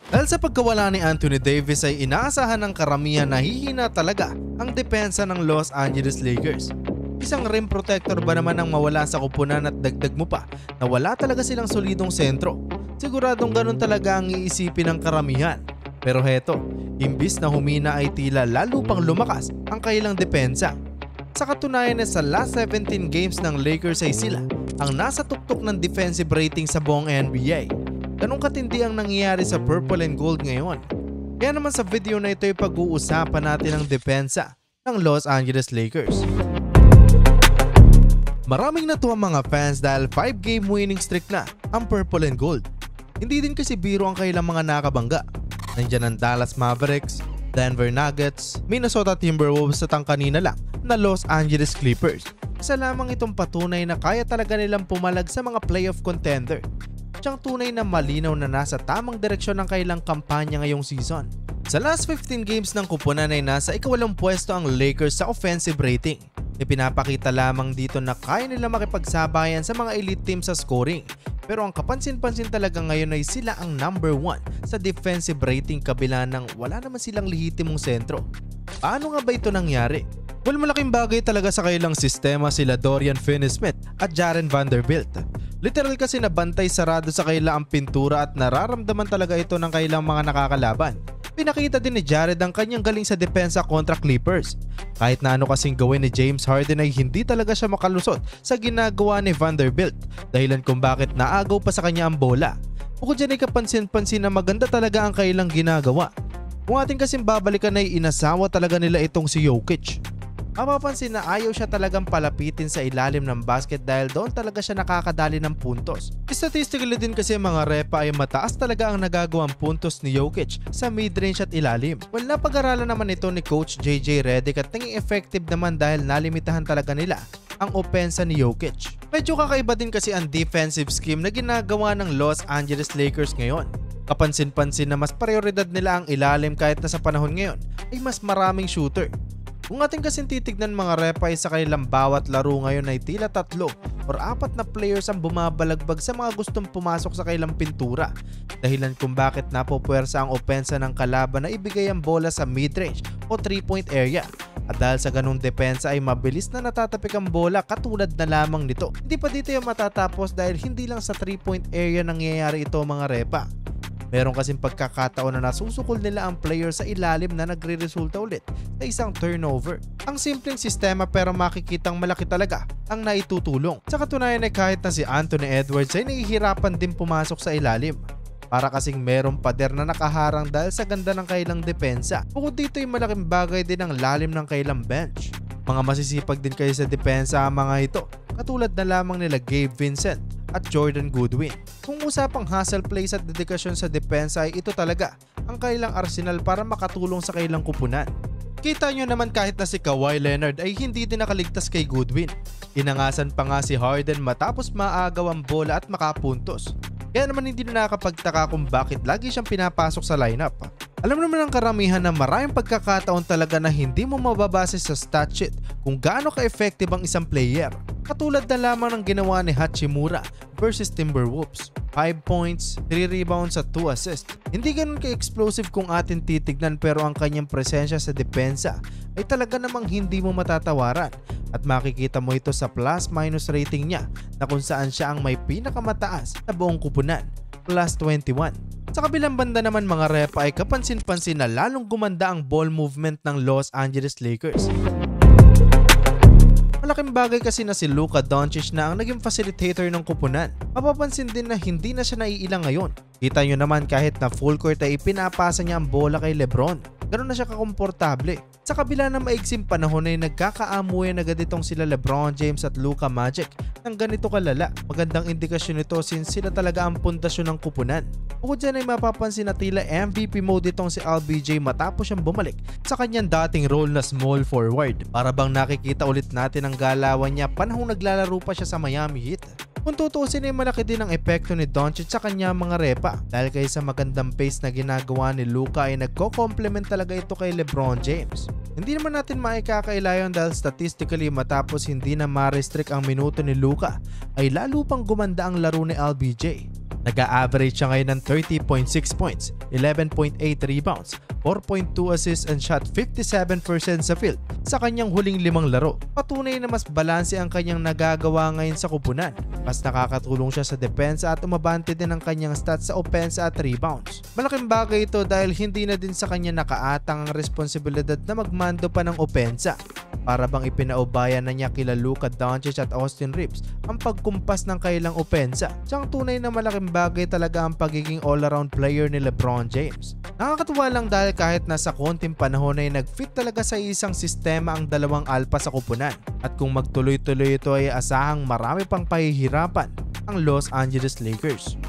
Dahil sa pagkawala ni Anthony Davis ay inaasahan ng karamihan na hihina talaga ang depensa ng Los Angeles Lakers. Isang rim protector ba naman ang mawala sa kupunan at dagdag mo pa na wala talaga silang solidong sentro? Siguradong ganun talaga ang iisipin ng karamihan. Pero heto, imbis na humina ay tila lalo pang lumakas ang kailang depensa. Sa katunayan na sa last 17 games ng Lakers ay sila ang nasa tuktok ng defensive rating sa buong NBA. Ganong katindi ang nangyayari sa Purple and Gold ngayon. Kaya naman sa video na ito ay pag-uusapan natin ang depensa ng Los Angeles Lakers. Maraming natuwang mga fans dahil 5-game winning streak na ang Purple and Gold. Hindi din kasi biro ang kailang mga nakabangga. Nandiyan ang Dallas Mavericks, Denver Nuggets, Minnesota Timberwolves at ang kanina lang na Los Angeles Clippers. Isa lamang itong patunay na kaya talaga nilang pumalag sa mga playoff contender. Siyang tunay na malinaw na nasa tamang direksyon ng kailang kampanya ngayong season. Sa last 15 games ng kupunan ay nasa ika-8 pwesto ang Lakers sa offensive rating. Ipinapakita lamang dito na kaya nila makipagsabayan sa mga elite team sa scoring. Pero ang kapansin-pansin talaga ngayon ay sila ang number 1 sa defensive rating kabila ng wala naman silang lehitimong sentro. Paano nga ba ito nangyari? Well, malaking bagay talaga sa kailang sistema sila Dorian Finney-Smith at Jaren Vanderbilt. Literal kasi nabantay sarado sa kaila ang pintura at nararamdaman talaga ito ng kailang mga nakakalaban. Pinakita din ni Jared ang kanyang galing sa depensa kontra Clippers. Kahit na ano kasing gawin ni James Harden ay hindi talaga siya makalusot sa ginagawa ni Vanderbilt dahilan kung bakit naagaw pa sa kanya ang bola. Bukod dyan ay kapansin-pansin na maganda talaga ang kailang ginagawa. Kung ating kasing babalikan ay inasawa talaga nila itong si Jokic. Mapapansin na ayaw siya talagang palapitin sa ilalim ng basket dahil doon talaga siya nakakadali ng puntos. Statistically din kasi mga repa ay mataas talaga ang nagagawang puntos ni Jokic sa mid-range at ilalim. Well, napag-aralan naman ito ni Coach JJ Redick at naging effective naman dahil nalimitahan talaga nila ang opensa ni Jokic. Medyo kakaiba din kasi ang defensive scheme na ginagawa ng Los Angeles Lakers ngayon. Kapansin-pansin na mas prioridad nila ang ilalim kahit na sa panahon ngayon ay mas maraming shooter. Kung ating kasing titignan mga repa ay sa kanilang bawat laro ngayon ay tila 3 or 4 na players ang bumabalagbag sa mga gustong pumasok sa kanilang pintura. Dahilan kung bakit napopuwersa ang opensa ng kalaban na ibigay ang bola sa mid-range o 3-point area. At dahil sa ganung depensa ay mabilis na natatapik ang bola katulad na lamang nito. Hindi pa dito yung matatapos dahil hindi lang sa 3-point area nangyayari ito mga repa. Meron kasing pagkakataon na nasusukol nila ang player sa ilalim na nagre-resulta ulit sa isang turnover. Ang simpleng sistema pero makikitang malaki talaga ang naitutulong. Sa katunayan ay kahit na si Anthony Edwards ay nahihirapan din pumasok sa ilalim. Para kasing merong pader na nakaharang dahil sa ganda ng kailang depensa. Bukod dito ay malaking bagay din ang lalim ng kailang bench. Mga masisipag din kayo sa depensa ang mga ito. Katulad na lamang nila Gabe Vincent at Jordan Goodwin. Kung usapang hustle plays at dedikasyon sa depensa ay ito talaga ang kailang arsenal para makatulong sa kailang kupunan. Kita nyo naman kahit na si Kawhi Leonard ay hindi din nakaligtas kay Goodwin. Inangasan pa nga si Harden matapos maagaw ang bola at makapuntos. Kaya naman hindi na nakakapagtaka kung bakit lagi siyang pinapasok sa lineup. Alam naman ng karamihan na maraming pagkakataon talaga na hindi mo mababase sa stat sheet kung gaano ka-effective ang isang player. Katulad na lamang ng ginawa ni Hachimura versus Timberwolves. 5 points, 3 rebounds at 2 assists. Hindi ganun ka-explosive kung atin titignan pero ang kanyang presensya sa depensa ay talaga namang hindi mo matatawaran. At makikita mo ito sa plus-minus rating niya na kung saan siya ang may pinakamataas na buong kupunan, plus 21. Sa kabilang banda naman mga repa ay kapansin-pansin na lalong gumanda ang ball movement ng Los Angeles Lakers. Malaking bagay kasi na si Luka Doncic na ang naging facilitator ng kupunan. Mapapansin din na hindi na siya naiilang ngayon. Kita nyo naman kahit na full court ay ipinapasa niya ang bola kay Lebron. Ganun na siya kakomportable. Sa kabila ng maigsing panahon ay nagkakaamuyan agad itong sila LeBron James at Luka Magic ng ganito kalala. Magandang indikasyon nito since sila talaga ang pundasyon ng kupunan. Bukod dyan ay mapapansin na tila MVP mode itong si LBJ matapos siyang bumalik sa kanyang dating role na small forward. Para bang nakikita ulit natin ang galawan niya panahong naglalaro pa siya sa Miami Heat. Kung tutuusin ay malaki din ang epekto ni Doncic sa kanya mga repa dahil kay sa magandang pace na ginagawa ni Luka ay nagko-complement talaga ito kay LeBron James. Hindi naman natin maikakailayon dahil statistically matapos hindi na ma-restrict ang minuto ni Luka ay lalo pang gumanda ang laro ni LBJ. Nag-a-average siya ngayon ng 30.6 points, 11.8 rebounds, 4.2 assists and shot 57% sa field sa kanyang huling 5 laro. Patunay na mas balanse ang kanyang nagagawa ngayon sa kupunan. Mas nakakatulong siya sa depensa at umabante din ang kanyang stats sa opensa at rebounds. Malaking bagay ito dahil hindi na din sa kanya nakaatang ang responsibilidad na magmando pa ng opensa. Para bang ipinaubayan na niya kila Luka Doncic at Austin Reeves ang pagkumpas ng kailang opensa. Siyang tunay na malaking bagay talaga ang pagiging all-around player ni LeBron James. Nakakatuwa lang dahil kahit nasa konting panahon ay nag-fit talaga sa isang sistema ang dalawang alpha sa kupunan. At kung magtuloy-tuloy ito ay asahang marami pang pahihirapan ang Los Angeles Lakers.